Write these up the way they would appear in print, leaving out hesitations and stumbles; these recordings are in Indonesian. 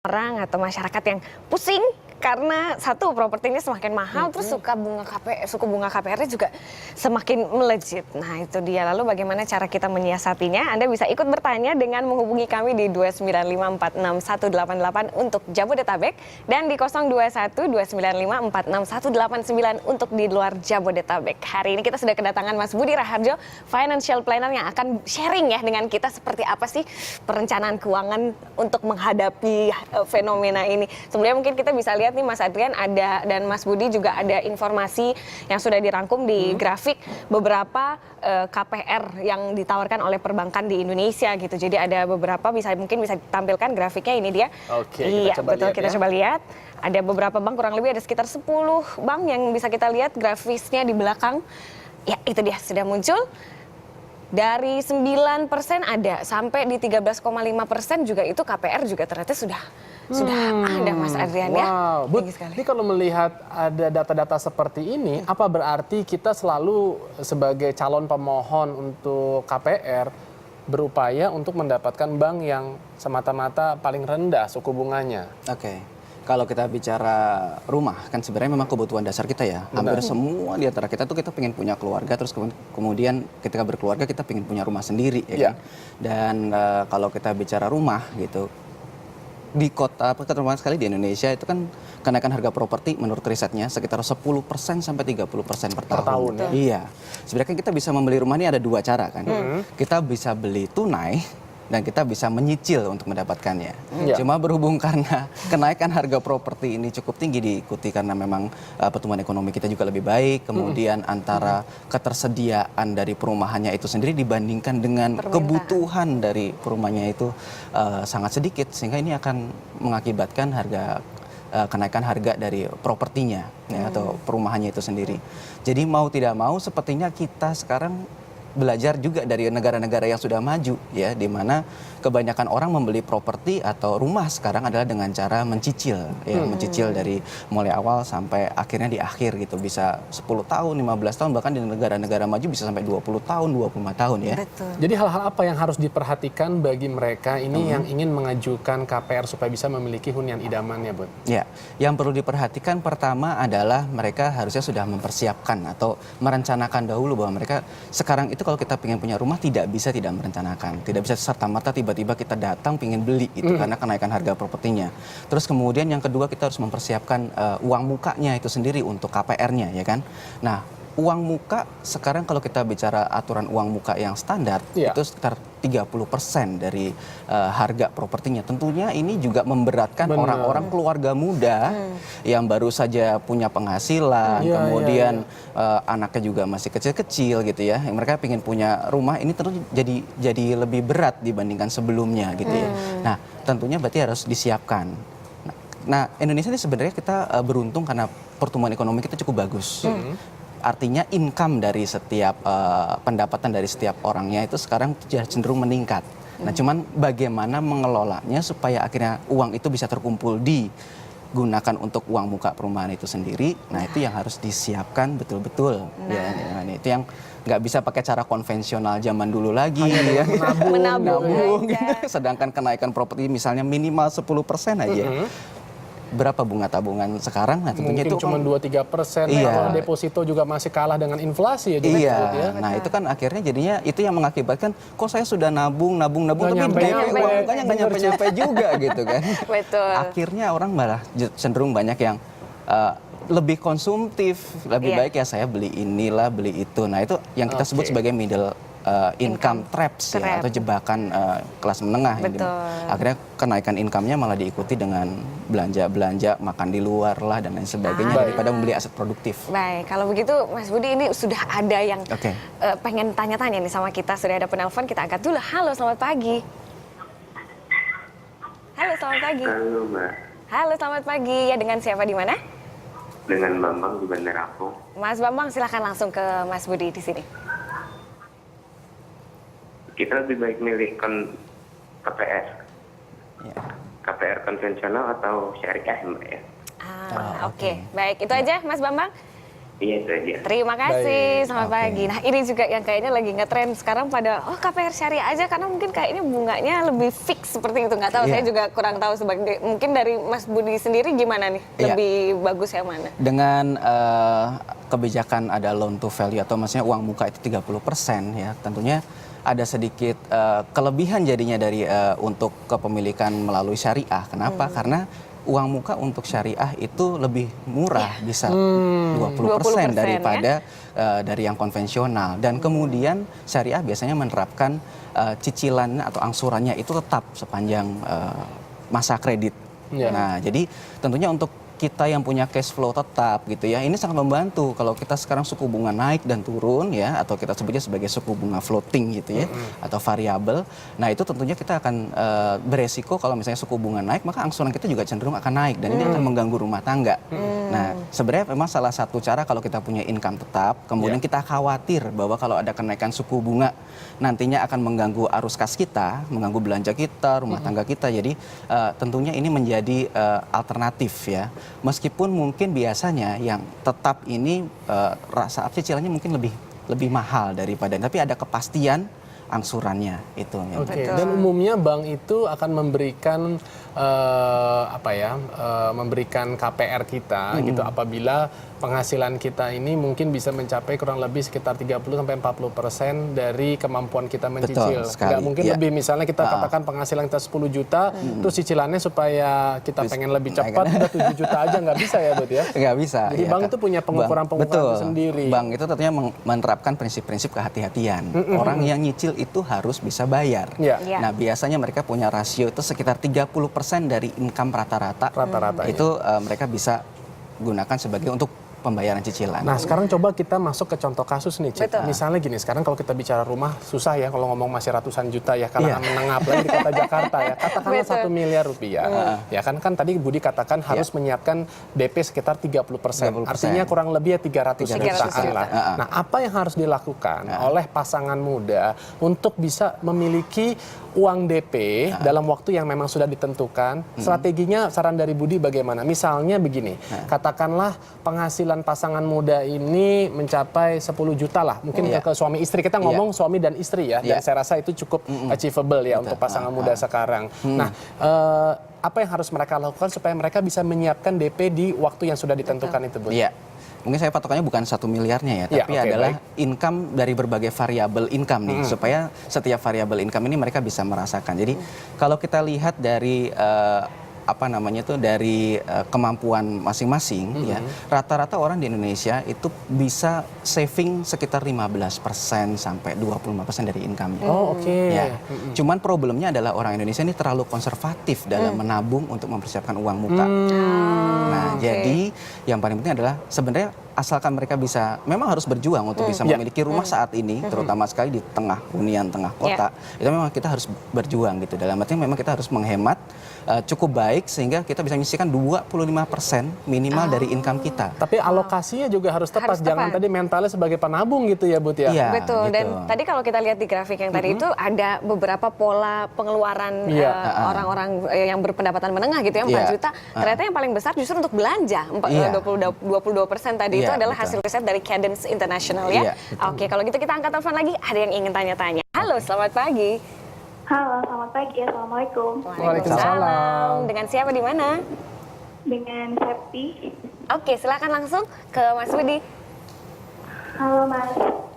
orang atau masyarakat yang pusing karena satu propertinya semakin mahal, terus suku bunga KPR-nya juga semakin melejit. Nah itu dia. Lalu bagaimana cara kita menyiasatinya? Anda bisa ikut bertanya dengan menghubungi kami di 2954688 untuk Jabodetabek dan di 0212954689 untuk di luar Jabodetabek. Hari ini kita sudah kedatangan Mas Budi Raharjo, financial planner yang akan sharing ya dengan kita seperti apa sih perencanaan keuangan untuk menghadapi fenomena ini. Sebelumnya mungkin kita bisa lihat nih Mas Adrian ada dan Mas Budi juga ada informasi yang sudah dirangkum di grafik beberapa KPR yang ditawarkan oleh perbankan di Indonesia gitu. Jadi ada beberapa mungkin bisa ditampilkan grafiknya, ini dia. Oke, iya, kita coba betul, lihat kita coba lihat. Ada beberapa bank, kurang lebih ada sekitar 10 bank yang bisa kita lihat grafisnya di belakang. Ya, itu dia sudah muncul. Dari 9% ada sampai di 13,5% juga itu KPR juga ternyata sudah ada Mas Adrian ya. Wow, Bu, ini kalau melihat ada data-data seperti ini, apa berarti kita selalu sebagai calon pemohon untuk KPR berupaya untuk mendapatkan bank yang semata-mata paling rendah suku bunganya? Oke. Kalau kita bicara rumah, kan sebenarnya memang kebutuhan dasar kita ya. Hampir semua di antara kita tuh kita pengen punya keluarga, terus kemudian ketika berkeluarga kita pengen punya rumah sendiri ya kan. Dan kalau kita bicara rumah gitu, di kota terutama sekali di Indonesia itu kan kenaikan harga properti menurut risetnya sekitar 10% sampai 30% per tahun. Ya? Iya. Sebenarnya kita bisa membeli rumah ini ada dua cara kan. Kita bisa beli tunai dan kita bisa menyicil untuk mendapatkannya. Cuma berhubung karena kenaikan harga properti ini cukup tinggi diikuti karena memang pertumbuhan ekonomi kita juga lebih baik, kemudian antara ketersediaan dari perumahannya itu sendiri dibandingkan dengan kebutuhan dari perumahannya itu sangat sedikit, sehingga ini akan mengakibatkan kenaikan harga dari propertinya ya, atau perumahannya itu sendiri. Jadi mau tidak mau sepertinya kita sekarang belajar juga dari negara-negara yang sudah maju ya, di mana kebanyakan orang membeli properti atau rumah sekarang adalah dengan cara mencicil ya, mencicil dari mulai awal sampai akhirnya di akhir gitu, bisa 10 tahun, 15 tahun, bahkan di negara-negara maju bisa sampai 20 tahun, 25 tahun ya. Betul. Jadi hal-hal apa yang harus diperhatikan bagi mereka ini yang ingin mengajukan KPR supaya bisa memiliki hunian idamannya, Bu? Ya, yang perlu diperhatikan pertama adalah mereka harusnya sudah mempersiapkan atau merencanakan dahulu bahwa mereka sekarang itu kalau kita pengen punya rumah tidak bisa tidak merencanakan, tidak bisa serta-merta tiba-tiba kita datang pengen beli itu karena kenaikan harga propertinya. Terus kemudian yang kedua kita harus mempersiapkan uang mukanya itu sendiri untuk KPR-nya ya kan. Nah, uang muka sekarang kalau kita bicara aturan uang muka yang standar itu sekitar 30% dari harga propertinya. Tentunya ini juga memberatkan orang-orang keluarga muda yang baru saja punya penghasilan, kemudian anaknya juga masih kecil-kecil gitu ya. Mereka ingin punya rumah, ini tentu jadi lebih berat dibandingkan sebelumnya gitu ya. Nah, tentunya berarti harus disiapkan. Nah, Indonesia ini sebenarnya kita beruntung karena pertumbuhan ekonomi kita cukup bagus. Artinya income dari setiap pendapatan dari setiap orangnya itu sekarang cenderung meningkat. Nah, cuman bagaimana mengelolanya supaya akhirnya uang itu bisa terkumpul digunakan untuk uang muka perumahan itu sendiri. Nah, itu yang harus disiapkan betul-betul. Ya, itu yang nggak bisa pakai cara konvensional zaman dulu lagi. Ya. Menabung. Sedangkan kenaikan properti misalnya minimal 10% aja. Berapa bunga tabungan sekarang? Nah, tentunya mungkin itu cuma 2-3%. Iya. Kalau deposito juga masih kalah dengan inflasi ya. Iya. Nah, itu kan akhirnya jadinya itu yang mengakibatkan kok saya sudah nabung tapi DP uangnya nggak nyampe juga gitu kan. Betul. Akhirnya orang malah cenderung banyak yang lebih konsumtif, lebih baik ya saya beli inilah, beli itu. Nah, itu yang kita sebut sebagai middle income traps ya, atau jebakan kelas menengah. Betul. Akhirnya kenaikan income-nya malah diikuti dengan belanja makan di luar lah dan lain sebagainya daripada membeli aset produktif. Baik, kalau begitu Mas Budi ini sudah ada yang pengen tanya-tanya nih sama kita, sudah ada penelpon, kita angkat dulu. Halo, selamat pagi. Halo, selamat pagi. Halo, Mbak. Halo, selamat pagi. Ya, dengan siapa di mana? Dengan Bambang di Bandar Lampung. Mas Bambang, silakan langsung ke Mas Budi di sini. Kita lebih baik milih KPR. KPR konvensional atau syariah, Mbak ya? Oke. Baik, itu aja Mas Bambang. Iya itu aja. Terima kasih, selamat Oke. pagi. Nah ini juga yang kayaknya lagi ngetren sekarang pada KPR syariah aja karena mungkin kayaknya bunganya lebih fix seperti itu. Nggak tahu, Iya. saya juga kurang tahu sebagai mungkin dari Mas Budi sendiri gimana nih? Iya. Lebih bagus yang mana? Dengan kebijakan ada loan to value atau maksudnya uang muka itu 30% ya, tentunya ada sedikit kelebihan jadinya dari untuk kepemilikan melalui syariah. Kenapa? Karena uang muka untuk syariah itu lebih murah, bisa 20% 20% daripada dari yang konvensional. Dan kemudian syariah biasanya menerapkan cicilan atau angsurannya itu tetap sepanjang masa kredit. Iya. Nah, jadi tentunya untuk kita yang punya cash flow tetap gitu ya, ini sangat membantu kalau kita sekarang suku bunga naik dan turun ya, atau kita sebutnya sebagai suku bunga floating gitu ya, atau variabel. Nah itu tentunya kita akan beresiko kalau misalnya suku bunga naik, maka angsuran kita juga cenderung akan naik dan ini akan mengganggu rumah tangga. Nah sebenarnya memang salah satu cara kalau kita punya income tetap, kemudian kita khawatir bahwa kalau ada kenaikan suku bunga nantinya akan mengganggu arus kas kita, mengganggu belanja kita, rumah tangga kita. Jadi tentunya ini menjadi alternatif ya. Meskipun mungkin biasanya yang tetap ini saat cicilannya mungkin lebih mahal daripada, tapi ada kepastian angsurannya itu. Oke. Betul. Dan umumnya bank itu akan memberikan memberikan KPR kita gitu apabila penghasilan kita ini mungkin bisa mencapai kurang lebih sekitar 30-40% dari kemampuan kita mencicil. Betul sekali, Nggak mungkin ya. lebih, misalnya kita katakan penghasilan kita 10 juta, terus cicilannya supaya kita pengen lebih cepat udah 7 juta aja, nggak bisa ya Bud ya? Nggak bisa. Jadi ya, bank itu punya pengukuran-pengukuran betul. sendiri. Bank itu tentunya menerapkan prinsip-prinsip kehati-hatian. Orang yang nyicil itu harus bisa bayar. Iya. Iya. Nah biasanya mereka punya rasio itu sekitar 30% dari income rata-rata. Rata-rata, Itu mereka bisa gunakan sebagai untuk pembayaran cicilan. Nah sekarang coba kita masuk ke contoh kasus nih, Cik. Betul. Misalnya gini, sekarang kalau kita bicara rumah susah ya kalau ngomong masih ratusan juta ya, kalangan Iya. menengah apalagi di kota Jakarta ya. Katakanlah Betul. 1 miliar rupiah. Ya kan tadi Budi katakan harus menyiapkan DP sekitar 30%. 30%. Artinya kurang lebih ya 300 jutaan 300 lah. juta. Nah apa yang harus dilakukan oleh pasangan muda untuk bisa memiliki uang DP dalam waktu yang memang sudah ditentukan? Strateginya, saran dari Budi bagaimana? Misalnya begini, katakanlah penghasilan pasangan muda ini mencapai 10 juta lah, mungkin ke suami istri, kita ngomong suami dan istri ya, dan saya rasa itu cukup achievable ya untuk pasangan muda sekarang. Nah, apa yang harus mereka lakukan supaya mereka bisa menyiapkan DP di waktu yang sudah ditentukan itu, Bu? Iya. Mungkin saya patokannya bukan 1 miliarnya ya, Iya, tapi oke, adalah baik. income dari berbagai variabel income nih, supaya setiap variabel income ini mereka bisa merasakan. Jadi kalau kita lihat dari dari kemampuan masing-masing ya, rata-rata orang di Indonesia itu bisa saving sekitar 15% sampai 25% dari income-nya. Oh, oke. Ya, cuman problemnya adalah orang Indonesia ini terlalu konservatif dalam menabung untuk mempersiapkan uang muka. Nah, oke. jadi yang paling penting adalah sebenarnya asalkan mereka bisa, memang harus berjuang untuk bisa memiliki rumah saat ini, terutama sekali di tengah hunian, tengah kota. Itu memang kita harus berjuang gitu. Dalam artinya memang kita harus menghemat cukup baik sehingga kita bisa menyisihkan 25% minimal dari income kita. Tapi alokasinya juga harus tepat. Harus Jangan tepat. tadi mentalnya sebagai penabung gitu ya, Bud ya? Iya. Betul, gitu. dan tadi kalau kita lihat di grafik yang tadi itu ada beberapa pola pengeluaran Iya. orang-orang yang berpendapatan menengah gitu ya, 4 Iya. juta. Ternyata yang paling besar justru untuk belanja, Iya. 22% tadi itu Iya, adalah betul. hasil riset dari Cadence International ya. Iya, betul. Oke, kalau gitu kita angkat telepon lagi, ada yang ingin tanya-tanya. Halo, selamat pagi. Halo, selamat pagi. Assalamualaikum. Waalaikumsalam. Dengan siapa di mana? Dengan Septi. Oke, silakan langsung ke Mas Budi. Halo Mas.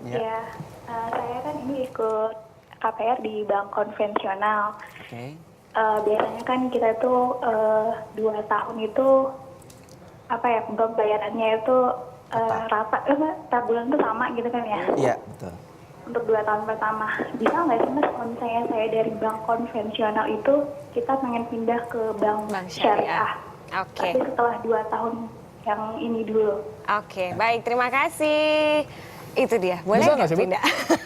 Ya. Saya kan ini ikut KPR di bank konvensional. Oke. Biasanya kan kita tuh 2 tahun itu pembayarannya itu rata, tiap bulan tuh sama gitu kan ya? Iya, betul. Untuk 2 tahun pertama, bisa nggak sih Mas kalau misalnya saya dari bank konvensional itu kita pengen pindah ke bank, Bank syariah. Oke. Tapi setelah 2 tahun yang ini dulu. Oke, baik, terima kasih. Itu dia. Boleh Bisa nggak nggak sih, Bu? pindah?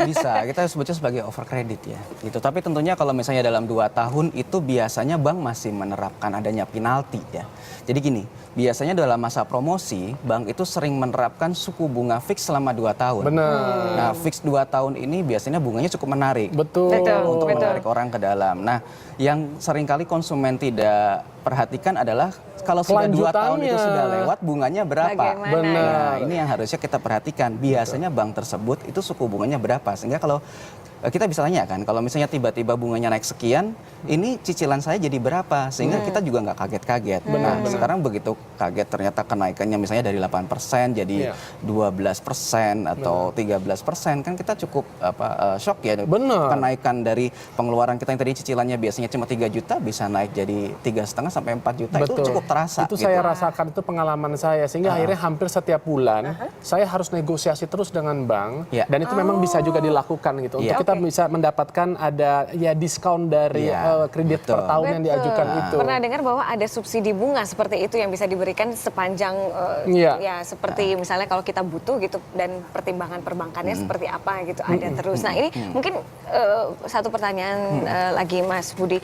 Bisa, kita sebutnya sebagai over credit ya. Gitu. Tapi tentunya kalau misalnya dalam 2 tahun itu biasanya bank masih menerapkan adanya penalti ya. Jadi gini, biasanya dalam masa promosi, bank itu sering menerapkan suku bunga fix selama 2 tahun. Benar. Nah, fix 2 tahun ini biasanya bunganya cukup menarik. Betul. Untuk Betul. menarik orang ke dalam. Nah, yang seringkali konsumen tidak perhatikan adalah kalau sudah 2 tahun itu Kelanjutannya. sudah lewat, bunganya berapa? Bagaimana Benar. Nah, ini yang harusnya kita perhatikan. Biasanya bank tersebut itu suku bunganya berapa? Sehingga kalau kita bisa tanya kan, kalau misalnya tiba-tiba bunganya naik sekian, ini cicilan saya jadi berapa? Sehingga kita juga nggak kaget-kaget. Nah, sekarang begitu kaget ternyata kenaikannya misalnya dari 8% jadi Iya. 12% atau 13%, kan kita cukup shock ya. Benar. Kenaikan dari pengeluaran kita yang tadi cicilannya biasanya cuma 3 juta bisa naik jadi 3,5 sampai 4 juta. Itu cukup terasa. Itu gitu. saya rasakan, itu pengalaman saya. Sehingga akhirnya hampir setiap bulan saya harus negosiasi terus dengan bank. Iya. Dan itu memang bisa juga dilakukan gitu. Untuk Iya. kita bisa mendapatkan ada ya diskon dari Iya, kredit betul. per tahun yang diajukan itu. Pernah dengar bahwa ada subsidi bunga seperti itu yang bisa diberikan sepanjang Iya. ya seperti misalnya kalau kita butuh gitu dan pertimbangan perbankannya seperti apa gitu ada terus. Nah ini mungkin satu pertanyaan lagi Mas Budi.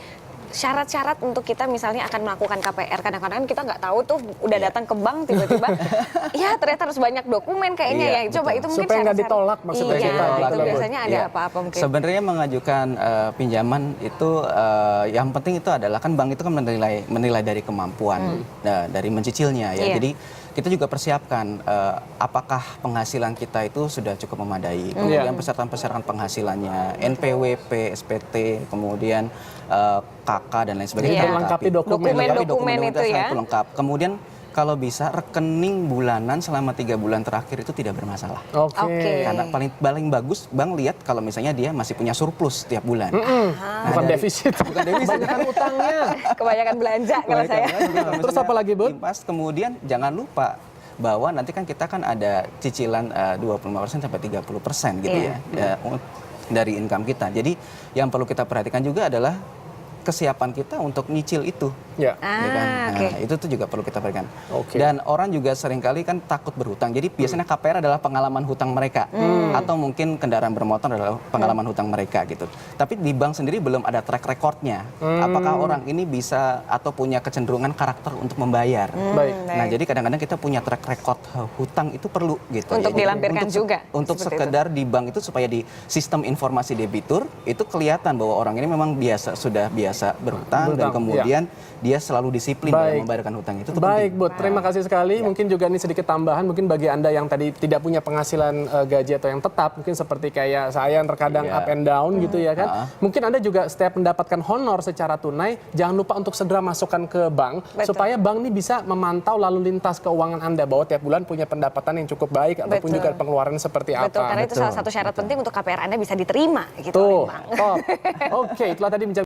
Syarat-syarat untuk kita misalnya akan melakukan KPR, kadang-kadang kita nggak tahu tuh udah datang ke bank tiba-tiba ya ternyata harus banyak dokumen kayaknya Iya, ya. Coba betul. itu mungkin Supaya nggak syarat-syarat. ditolak maksudnya Iya, kita itu gitu. biasanya ada Iya. apa-apa mungkin. Sebenarnya mengajukan pinjaman itu yang penting itu adalah kan bank itu kan menilai dari kemampuan dari mencicilnya ya. Iya. Jadi kita juga persiapkan apakah penghasilan kita itu sudah cukup memadai. Kemudian persyaratan-persyaratan penghasilannya, NPWP, SPT, kemudian KK dan lain sebagainya. Iya. kita Melengkapi dokumen. Dokumen itu ya. lengkap. Kemudian kalau bisa rekening bulanan selama 3 bulan terakhir itu tidak bermasalah. Oke. Oke. Karena paling bagus bank lihat kalau misalnya dia masih punya surplus tiap bulan. Bukan defisit. Bukan defisit. Kebanyakan utangnya. Kebanyakan belanja kalau saya. Terus apa lagi, Bu? Impas, kemudian jangan lupa bahwa nanti kan kita kan ada cicilan 25% sampai 30% gitu Iya. dari income kita. Jadi yang perlu kita perhatikan juga adalah kesiapan kita untuk nyicil itu. Ya. Ya kan? Oke. Nah, itu tuh juga perlu kita perhatikan. Oke. Dan orang juga seringkali kan takut berhutang. Jadi biasanya KPR adalah pengalaman hutang mereka. Atau mungkin kendaraan bermotor adalah pengalaman hutang mereka gitu. Tapi di bank sendiri belum ada track recordnya. Apakah orang ini bisa atau punya kecenderungan karakter untuk membayar. Baik. Nah, jadi kadang-kadang kita punya track record hutang itu perlu gitu. Untuk ya. dilampirkan juga, Untuk seperti sekedar di bank itu supaya di sistem informasi debitur itu kelihatan bahwa orang ini memang sudah biasa berhutang dan Berhutang, kemudian dia selalu disiplin dalam membayarkan hutang itu. Baik, penting. Bu. Terima kasih sekali. Mungkin juga ini sedikit tambahan. Mungkin bagi Anda yang tadi tidak punya penghasilan gaji atau yang tetap, mungkin seperti kayak saya yang terkadang Iya. up and down gitu ya kan. Mungkin Anda juga setiap mendapatkan honor secara tunai, jangan lupa untuk segera masukkan ke bank supaya bank ini bisa memantau lalu lintas keuangan Anda bahwa tiap bulan punya pendapatan yang cukup baik ataupun Betul. juga pengeluaran seperti Betul, apa. karena itu salah satu syarat penting untuk KPR Anda bisa diterima gitu Tuh, oleh bank. top. Oke, itulah tadi